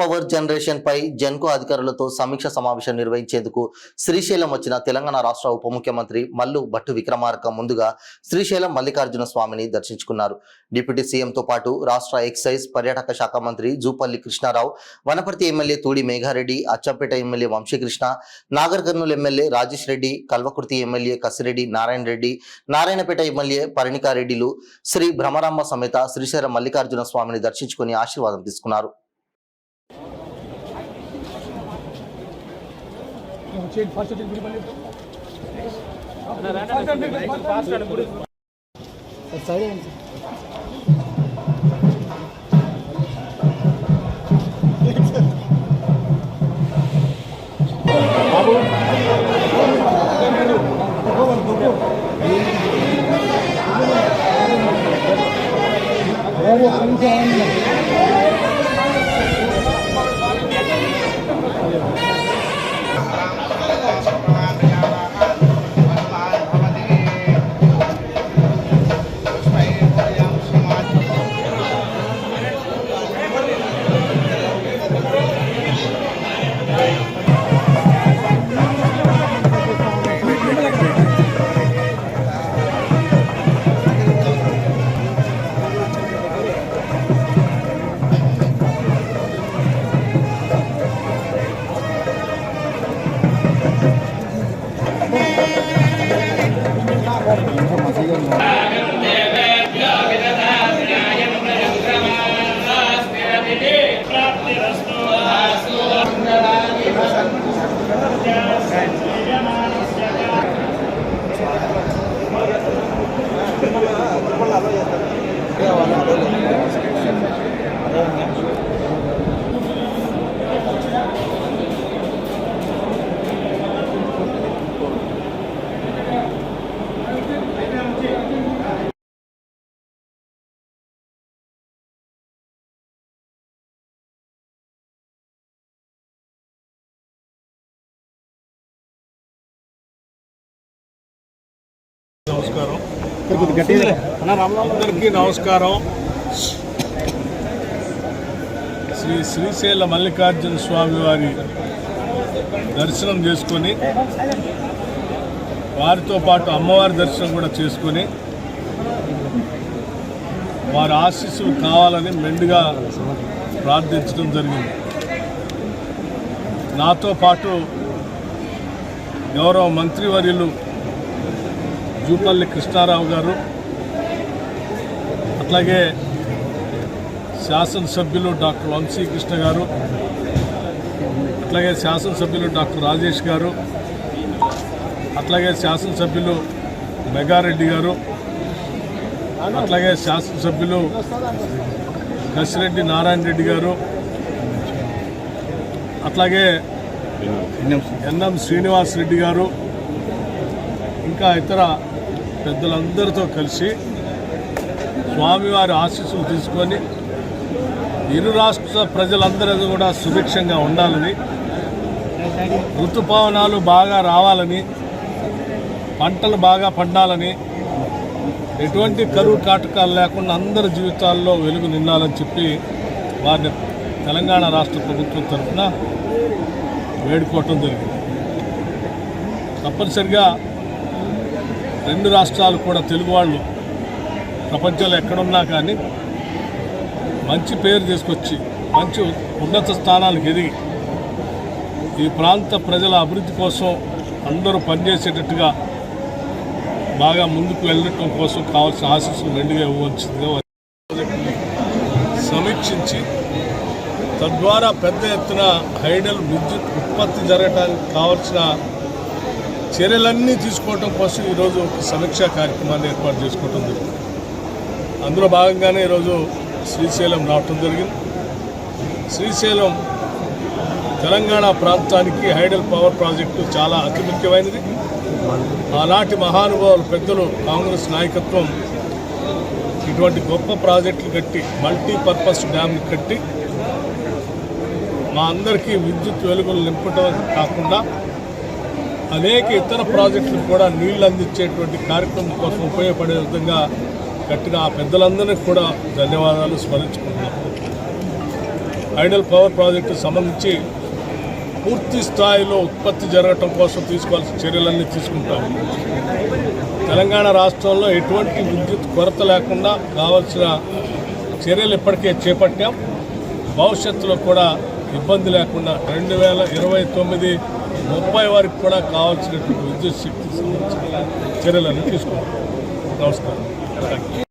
Power generation పై జెన్కో అధికారులతో సమీక్ష సమావేశం నిర్వహించేందుకు శ్రీశైలం వచ్చిన తెలంగాణ రాష్ట్ర ఉప ముఖ్యమంత్రి మల్లు భట్టు విక్రమార్క ముందుగా శ్రీశైలం మల్లికార్జున స్వామిని దర్శించుకున్నారు. డిప్యూటీ సీఎంతో పాటు రాష్ట్ర ఎక్సైజ్ పర్యాటక శాఖ మంత్రి Jupally Krishnarao, Wanaparthy MLA Thudi Meghareddy, Achampet MLA Vamshikrishna, Nagarkurnool MLA Rajesh Reddy, Kalwakurthy MLA Kasireddy Narayana Reddy, Narayanpet MLA పరిణికారెడ్డిలు శ్రీ భ్రమరాంబ సమేత శ్రీశైలం మల్లికార్జున స్వామిని దర్శించుకుని ఆశీర్వాదం తీసుకున్నారు. అందరికీ నమస్కారం. శ్రీ శ్రీశైల మల్లికార్జున స్వామి వారి దర్శనం చేసుకొని వారితో పాటు అమ్మవారి దర్శనం కూడా చేసుకొని వారి ఆశీస్సులు కావాలని మెండుగా ప్రార్థించడం జరిగింది. నాతో పాటు గౌరవ మంత్రివర్యులు జూపల్లి కృష్ణారావు గారు, అట్లాగే శాసనసభ్యులు డాక్టర్ వంశీకృష్ణ గారు, అట్లాగే శాసనసభ్యులు డాక్టర్ రాజేష్ గారు, అట్లాగే శాసనసభ్యులు మెగారెడ్డి గారు, అట్లాగే శాసనసభ్యులు కసిరెడ్డి నారాయణ రెడ్డి గారు, అట్లాగే ఎన్ఎం శ్రీనివాస్ రెడ్డి గారు, ఇంకా ఇతర పెద్దలందరితో కలిసి స్వామివారి ఆశీస్సులు తీసుకొని ఇరు రాష్ట్ర ప్రజలందరూ కూడా సుభిక్షంగా ఉండాలని, ఋతుపవనాలు బాగా రావాలని, పంటలు బాగా పండాలని, ఎటువంటి కరువు కాటకాలు లేకుండా అందరి జీవితాల్లో వెలుగు నిండాలని చెప్పి వారిని తెలంగాణ రాష్ట్ర ప్రభుత్వం తరఫున వేడుకోవటం జరిగింది. తప్పనిసరిగా రెండు రాష్ట్రాలు కూడా తెలుగు వాళ్ళు ప్రపంచంలో ఎక్కడున్నా కానీ మంచి పేరు తీసుకొచ్చి మంచి ఉన్నత స్థానాలకు ఎదిగి ఈ ప్రాంత ప్రజల అభివృద్ధి కోసం అందరూ పనిచేసేటట్టుగా బాగా ముందుకు వెళ్ళటం కోసం కావాల్సిన ఆశీస్సులు మెండుగా ఇవ్వవలసిందిగా సమీక్షించి తద్వారా పెద్ద ఎత్తున హైడల్ విద్యుత్ ఉత్పత్తి జరగడానికి కావాల్సిన చర్యలన్నీ తీసుకోవడం కోసం ఈరోజు ఒక సమీక్షా కార్యక్రమాన్ని ఏర్పాటు చేసుకోవడం జరిగింది. అందులో భాగంగానే ఈరోజు శ్రీశైలం రావటం జరిగింది. శ్రీశైలం తెలంగాణ ప్రాంతానికి హైడల్ పవర్ ప్రాజెక్టు చాలా అతి ముఖ్యమైనది. ఆనాటి మహానుభావులు పెద్దలు కాంగ్రెస్ నాయకత్వం ఇటువంటి గొప్ప ప్రాజెక్టులు కట్టి మల్టీపర్పస్ డ్యామ్ని కట్టి మా అందరికీ విద్యుత్ వెలుగులు నింపడం కాకుండా అనేక ఇతర ప్రాజెక్టులకు కూడా నీళ్లు అందించేటువంటి కార్యక్రమం కోసం ఉపయోగపడే విధంగా కట్టిన ఆ పెద్దలందరికీ కూడా ధన్యవాదాలు స్మరించుకుంటున్నాం. ఐడల్ పవర్ ప్రాజెక్టు సంబంధించి పూర్తి స్థాయిలో ఉత్పత్తి జరగటం కోసం తీసుకోవాల్సిన చర్యలన్నీ తీసుకుంటాం. తెలంగాణ రాష్ట్రంలో ఎటువంటి విద్యుత్ కొరత లేకుండా కావాల్సిన చర్యలు ఇప్పటికే చేపట్టాం. భవిష్యత్తులో కూడా ఇబ్బంది లేకుండా 2029-30 వరకు కూడా కావాల్సినటువంటి విద్యుత్ శక్తి సంబంధించిన చర్యలన్నీ తీసుకుంటాం. నమస్కారం.